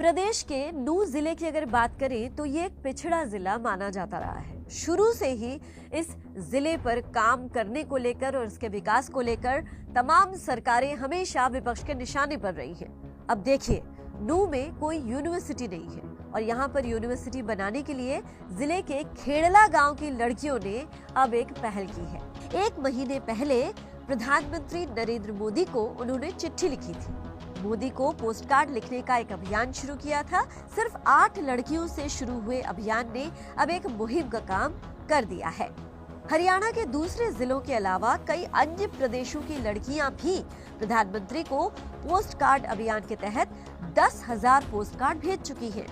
प्रदेश के नूह जिले की अगर बात करें तो ये एक पिछड़ा जिला माना जाता रहा है। शुरू से ही इस जिले पर काम करने को लेकर और इसके विकास को लेकर तमाम सरकारें हमेशा विपक्ष के निशाने पर रही हैं। अब देखिए, नूह में कोई यूनिवर्सिटी नहीं है और यहाँ पर यूनिवर्सिटी बनाने के लिए जिले के खेड़ला गांव की लड़कियों ने अब एक पहल की है। 1 महीने पहले प्रधानमंत्री नरेंद्र मोदी को उन्होंने चिट्ठी लिखी थी। मोदी को पोस्ट कार्ड लिखने का एक अभियान शुरू किया था। सिर्फ 8 लड़कियों से शुरू हुए अभियान ने अब एक मुहिम का काम कर दिया है। हरियाणा के दूसरे जिलों के अलावा कई अन्य प्रदेशों की लड़कियां भी प्रधानमंत्री को पोस्ट कार्ड अभियान के तहत 10,000 पोस्ट कार्ड भेज चुकी हैं।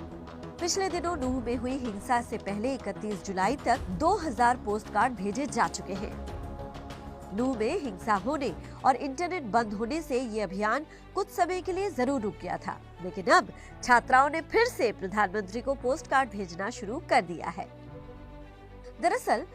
पिछले दिनों नूह में हुई हिंसा से पहले 31 जुलाई तक 2,000 पोस्ट कार्ड भेजे जा चुके हैं। नूह में हिंसा होने और इंटरनेट बंद होने से ये अभियान कुछ समय के लिए जरूर रुक गया था, लेकिन अब छात्राओं ने फिर से प्रधानमंत्री को पोस्ट कार्ड भेजना शुरू कर दिया है। दरअसल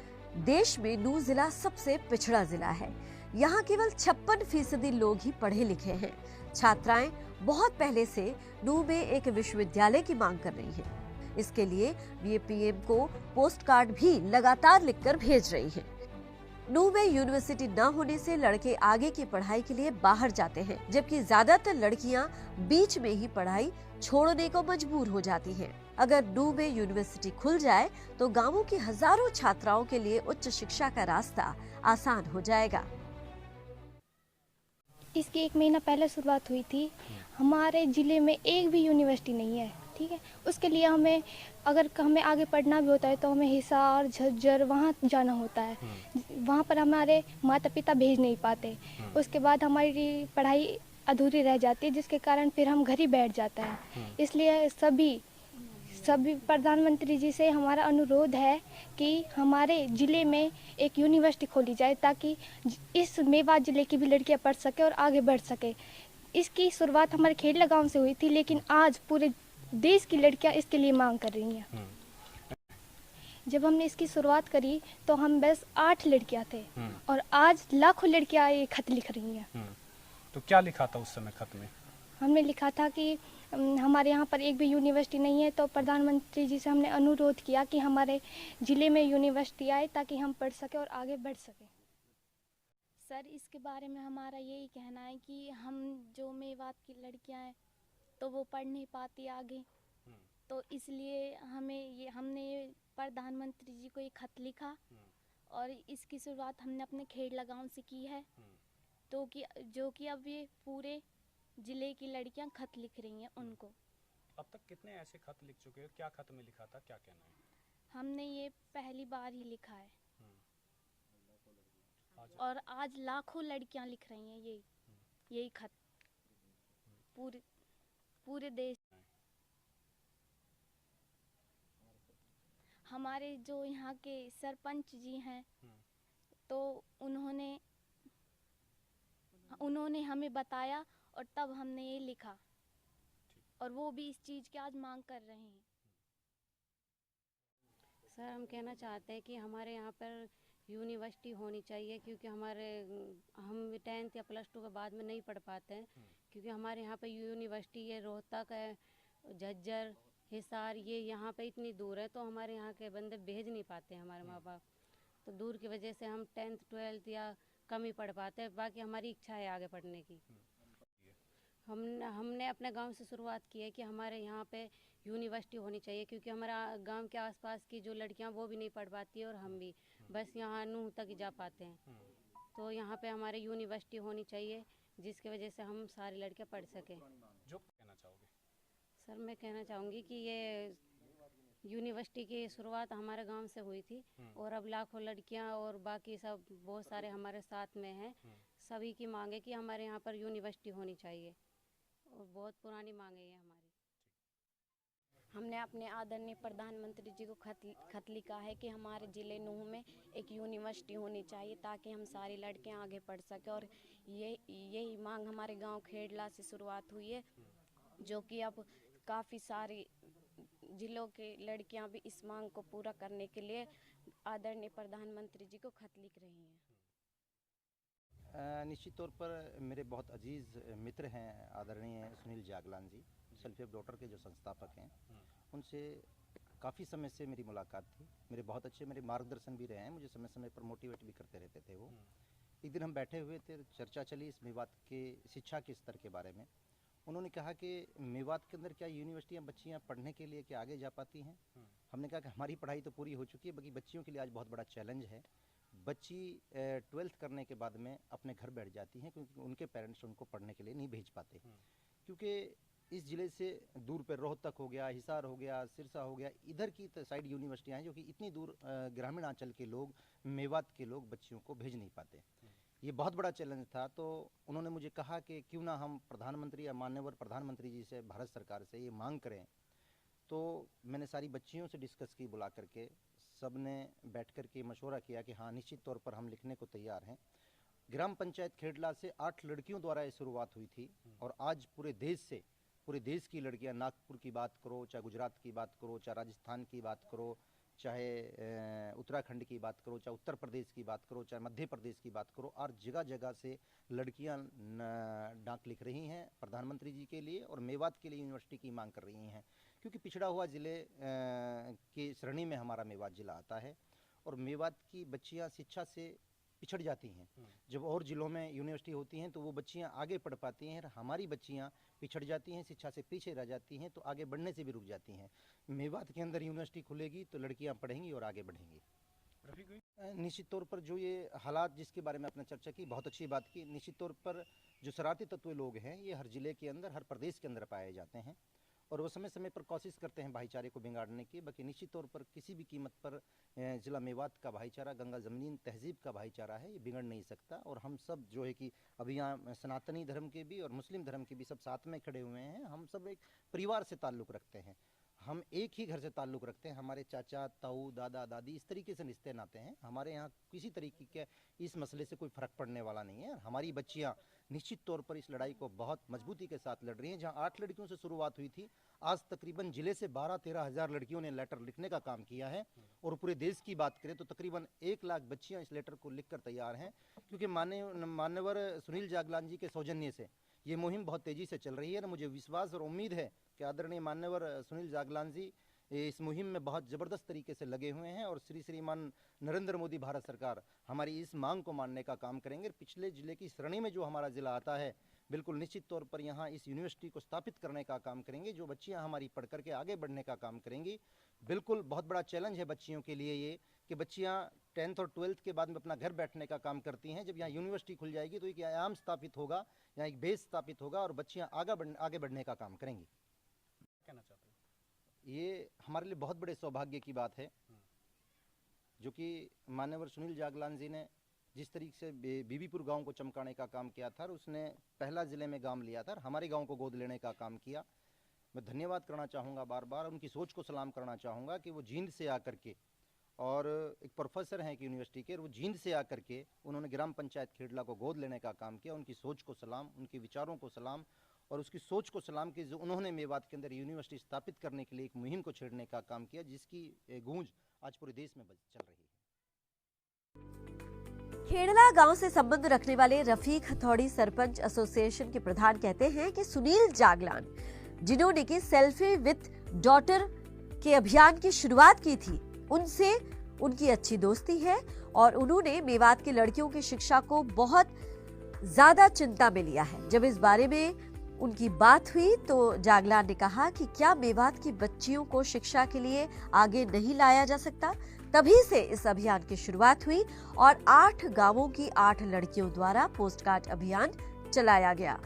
देश में नूह जिला सबसे पिछड़ा जिला है। यहाँ केवल 56% लोग ही पढ़े लिखे हैं। छात्राएं बहुत पहले से नूह में एक विश्वविद्यालय की मांग कर रही हैं। इसके लिए वे पीएम को पोस्ट कार्ड भी लगातार लिखकर भेज रही हैं। नूह में यूनिवर्सिटी न होने से लड़के आगे की पढ़ाई के लिए बाहर जाते हैं, जबकि ज्यादातर लड़कियां बीच में ही पढ़ाई छोड़ने को मजबूर हो जाती हैं। अगर नूह में यूनिवर्सिटी खुल जाए तो गांवों की हजारों छात्राओं के लिए उच्च शिक्षा का रास्ता आसान हो जाएगा। इसकी 1 महीना पहले शुरुआत हुई थी। हमारे जिले में एक भी यूनिवर्सिटी नहीं है, ठीक है। उसके लिए हमें आगे पढ़ना भी होता है तो हमें हिसार, झज्जर वहाँ जाना होता है। वहाँ पर हमारे माता पिता भेज नहीं पाते। उसके बाद हमारी पढ़ाई अधूरी रह जाती है, जिसके कारण फिर हम घर ही बैठ जाते हैं। इसलिए सभी प्रधानमंत्री जी से हमारा अनुरोध है कि हमारे ज़िले में एक यूनिवर्सिटी खोली जाए ताकि इस मेवात ज़िले की भी लड़कियां पढ़ सके और आगे बढ़ सके। इसकी शुरुआत हमारे खेड़ला गांव से हुई थी, लेकिन आज पूरे देश की लड़कियां इसके लिए मांग कर रही हैं। जब हमने इसकी शुरुआत करी तो हम बस 8 लड़कियां थे और आज लाखों लड़कियां ये खत लिख रही हैं। तो क्या लिखा था उस समय खत में? हमने लिखा था कि हमारे यहाँ पर एक भी यूनिवर्सिटी नहीं है, तो प्रधानमंत्री जी से हमने अनुरोध किया कि हमारे ज़िले में यूनिवर्सिटी आए ताकि हम पढ़ सकें और आगे बढ़ सकें। सर, इसके बारे में हमारा यही कहना है कि हम जो मेवात की लड़कियां हैं तो वो पढ़ नहीं पाती आगे, तो इसलिए हमने प्रधानमंत्री जी को एक खत लिखा और इसकी शुरुआत हमने अपने खेड़ला गांव से की है। तो जो कि अब ये पूरे जिले की लड़कियां खत लिख रही हैं उनको। अब तक कितने ऐसे खत लिख चुके हो? क्या खत में लिखा था, क्या कहना है? हमने ये पहली बार ही लिखा है और आज लाखों लड़कियां लिख रही हैं यही खत पूरे देश। हमारे जो यहाँ के सरपंच जी हैं तो उन्होंने हमें बताया और तब हमने ये लिखा और वो भी इस चीज़ की आज मांग कर रहे हैं। सर, हम कहना चाहते हैं कि हमारे यहाँ पर यूनिवर्सिटी होनी चाहिए, क्योंकि हम 10th या +2 के बाद में नहीं पढ़ पाते हैं, क्योंकि हमारे यहाँ पे यूनिवर्सिटी है, रोहतक है, झज्जर, हिसार, ये यहाँ पे इतनी दूर है, तो हमारे यहाँ के बंदे भेज नहीं पाते हैं हमारे माँ बाप। तो दूर की वजह से हम 10th 12th या कम ही पढ़ पाते हैं। बाकी हमारी इच्छा है आगे पढ़ने की। हमने अपने गांव से शुरुआत की है कि हमारे यहाँ पे यूनिवर्सिटी होनी चाहिए, क्योंकि हमारा गांव के आसपास की जो लड़कियां वो भी नहीं पढ़ पाती और हम भी बस यहाँ नूह तक ही जा पाते हैं। तो यहाँ पे हमारे यूनिवर्सिटी होनी चाहिए, जिसकी वजह से हम सारी लड़कियां पढ़ सकें। जो कहना चाहोगे? सर, मैं कहना चाहूँगी कि ये यूनिवर्सिटी की शुरुआत हमारे गांव से हुई थी और अब लाखों लड़कियां और बाकी सब बहुत सारे हमारे साथ में हैं। सभी की मांग है कि हमारे यहाँ पर यूनिवर्सिटी होनी चाहिए और बहुत पुरानी मांग है ये हमारी। हमने अपने आदरणीय प्रधानमंत्री जी को खत लिखा है कि हमारे ज़िले नूह में एक यूनिवर्सिटी होनी चाहिए ताकि हम सारी लड़कियां आगे पढ़ सकें, और यही मांग हमारे गांव खेड़ला से शुरुआत हुई है, जो कि अब काफ़ी सारी जिलों के लड़कियां भी इस मांग को पूरा करने के लिए आदरणीय प्रधानमंत्री जी को खत लिख रही हैं। निश्चित तौर पर मेरे बहुत अजीज़ मित्र हैं आदरणीय सुनील जागलान जी, सेल्फी ऑफ डॉटर के जो संस्थापक हैं, उनसे काफ़ी समय से मेरी मुलाकात थी। मेरे बहुत अच्छे मेरे मार्गदर्शन भी रहे हैं, मुझे समय समय पर मोटिवेट भी करते रहते थे वो। एक दिन हम बैठे हुए थे, चर्चा चली इस मेवात के शिक्षा के स्तर के बारे में। उन्होंने कहा कि मेवात के अंदर क्या यूनिवर्सिटियाँ बच्चियाँ पढ़ने के लिए क्या आगे जा पाती हैं? हमने कहा कि हमारी पढ़ाई तो पूरी हो चुकी है, बाकी बच्चियों के लिए आज बहुत बड़ा चैलेंज है। बच्ची 12th करने के बाद में अपने घर बैठ जाती हैं क्योंकि उनके पेरेंट्स उनको पढ़ने के लिए नहीं भेज पाते, क्योंकि इस ज़िले से दूर पर रोहतक हो गया, हिसार हो गया, सिरसा हो गया, इधर की साइड यूनिवर्सिटियाँ हैं जो कि इतनी दूर ग्रामीण अंचल के लोग, मेवात के लोग बच्चियों को भेज नहीं पाते। ये बहुत बड़ा चैलेंज था। तो उन्होंने मुझे कहा कि क्यों ना हम प्रधानमंत्री या माननीय प्रधानमंत्री जी से, भारत सरकार से ये मांग करें। तो मैंने सारी बच्चियों से डिस्कस की बुला करके, सब ने बैठ कर के मशवरा किया कि हाँ निश्चित तौर पर हम लिखने को तैयार हैं। ग्राम पंचायत खेड़ला से 8 लड़कियों द्वारा ये शुरुआत हुई थी और आज पूरे देश की लड़कियां, नागपुर की बात करो, चाहे गुजरात की बात करो, चाहे राजस्थान की बात करो, चाहे उत्तराखंड की बात करो, चाहे उत्तर प्रदेश की बात करो, चाहे मध्य प्रदेश की बात करो, और जगह जगह से लड़कियां डाक लिख रही हैं प्रधानमंत्री जी के लिए और मेवात के लिए यूनिवर्सिटी की मांग कर रही हैं। क्योंकि पिछड़ा हुआ ज़िले की श्रेणी में हमारा मेवात ज़िला आता है और मेवात की बच्चियां शिक्षा से पिछड़ जाती हैं। जब और ज़िलों में यूनिवर्सिटी होती हैं तो वो बच्चियां आगे पढ़ पाती हैं, और हमारी बच्चियां पिछड़ जाती हैं, शिक्षा से पीछे रह जाती हैं, तो आगे बढ़ने से भी रुक जाती हैं। मेवात के अंदर यूनिवर्सिटी खुलेगी तो लड़कियां पढ़ेंगी और आगे बढ़ेंगी। निश्चित तौर पर जो ये हालात जिसके बारे में आपने चर्चा की, बहुत अच्छी बात की। निश्चित तौर पर जो शरारती तत्व लोग हैं ये हर ज़िले के अंदर, हर प्रदेश के अंदर पाए जाते हैं और वो समय समय पर कोशिश करते हैं भाईचारे को बिगाड़ने की। बाकी निश्चित तौर पर किसी भी कीमत पर ज़िला मेवात का भाईचारा, गंगा ज़मीन तहजीब का भाईचारा है, ये बिगड़ नहीं सकता। और हम सब जो है कि अभी यहाँ सनातनी धर्म के भी और मुस्लिम धर्म के भी सब साथ में खड़े हुए हैं। हम सब एक परिवार से ताल्लुक़ रखते हैं, हम एक ही घर से ताल्लुक़ रखते हैं। हमारे चाचा, ताऊ, दादा, दादी इस तरीके से रिश्ते नाते हैं। हमारे यहाँ किसी तरीके के इस मसले से कोई फ़र्क पड़ने वाला नहीं है। हमारी बच्चियाँ निश्चित तौर पर इस लड़ाई को बहुत मजबूती के साथ लड़ रही हैं। जहाँ 8 लड़कियों से शुरुआत हुई थी, आज तकरीबन ज़िले से 12-13 हज़ार लड़कियों ने लेटर लिखने का काम किया है। और पूरे देश की बात करें तो तकरीबन 1 लाख बच्चियाँ इस लेटर को लिखकर तैयार हैं, क्योंकि मान्यवर सुनील जागलान जी के सौजन्य से ये मुहिम बहुत तेज़ी से चल रही है। और मुझे विश्वास और उम्मीद है कि आदरणीय मान्यवर सुनील जागलान जी इस मुहिम में बहुत ज़बरदस्त तरीके से लगे हुए हैं और श्रीमान नरेंद्र मोदी भारत सरकार हमारी इस मांग को मानने का काम करेंगे। पिछले ज़िले की श्रेणी में जो हमारा ज़िला आता है, बिल्कुल निश्चित तौर पर यहाँ इस यूनिवर्सिटी को स्थापित करने का काम करेंगे। जो बच्चियाँ हमारी पढ़ करके आगे बढ़ने का काम करेंगी। बिल्कुल बहुत बड़ा चैलेंज है बच्चियों के लिए ये कि बच्चियाँ 10th और 12th के बाद में अपना घर बैठने का काम करती हैं। जब यहाँ यूनिवर्सिटी खुल जाएगी तो एक आयाम स्थापित होगा, यहाँ एक बेस स्थापित होगा और बच्चियाँ आगे बढ़ने का काम करेंगी। कहना चाहते हैं? ये हमारे लिए बहुत बड़े सौभाग्य की बात है जो कि मान्यवर सुनील जागलान जी ने जिस तरीके से बीबीपुर गांव को चमकाने का काम किया था और उसने पहला ज़िले में गांव लिया था और हमारे गांव को गोद लेने का काम किया। मैं धन्यवाद करना चाहूँगा बार बार, उनकी सोच को सलाम करना चाहूँगा कि वो जींद से आकर के, और एक प्रोफेसर हैं कि यूनिवर्सिटी के, वो जींद से आकर के उन्होंने ग्राम पंचायत खेड़ला को गोद लेने का काम किया। उनकी सोच को सलाम, उनके विचारों को सलाम और उसकी सोच को सलाम कि जो उन्होंने मेवात के अंदर यूनिवर्सिटी स्थापित करने के लिए एक मुहिम को छेड़ने का काम किया, जिसकी गूंज आज पूरे देश में चल रही है। खेड़ला गांव से संबंध रखने वाले रफीक हथौड़ी सरपंच एसोसिएशन के प्रधान कहते हैं कि सुनील जागलान, जिन्होंने की सेल्फी विद डॉटर के अभियान की शुरुआत की थी, उनसे उनकी अच्छी दोस्ती है और उन्होंने मेवात की लड़कियों की शिक्षा को बहुत ज्यादा चिंता में लिया है। जब इस बारे में उनकी बात हुई तो जागलान ने कहा कि क्या मेवात की बच्चियों को शिक्षा के लिए आगे नहीं लाया जा सकता। तभी से इस अभियान की शुरुआत हुई और 8 गांवों की 8 लड़कियों द्वारा पोस्टकार्ड अभियान चलाया गया।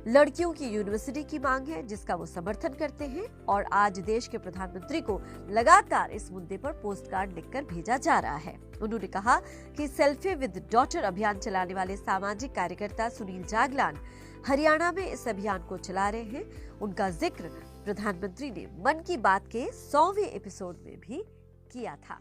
लड़कियों की यूनिवर्सिटी की मांग है जिसका वो समर्थन करते हैं और आज देश के प्रधानमंत्री को लगातार इस मुद्दे पर पोस्टकार्ड लिखकर भेजा जा रहा है। उन्होंने कहा कि सेल्फी विद डॉटर अभियान चलाने वाले सामाजिक कार्यकर्ता सुनील जागलान हरियाणा में इस अभियान को चला रहे हैं। उनका जिक्र प्रधानमंत्री ने मन की बात के 100वें एपिसोड में भी किया था।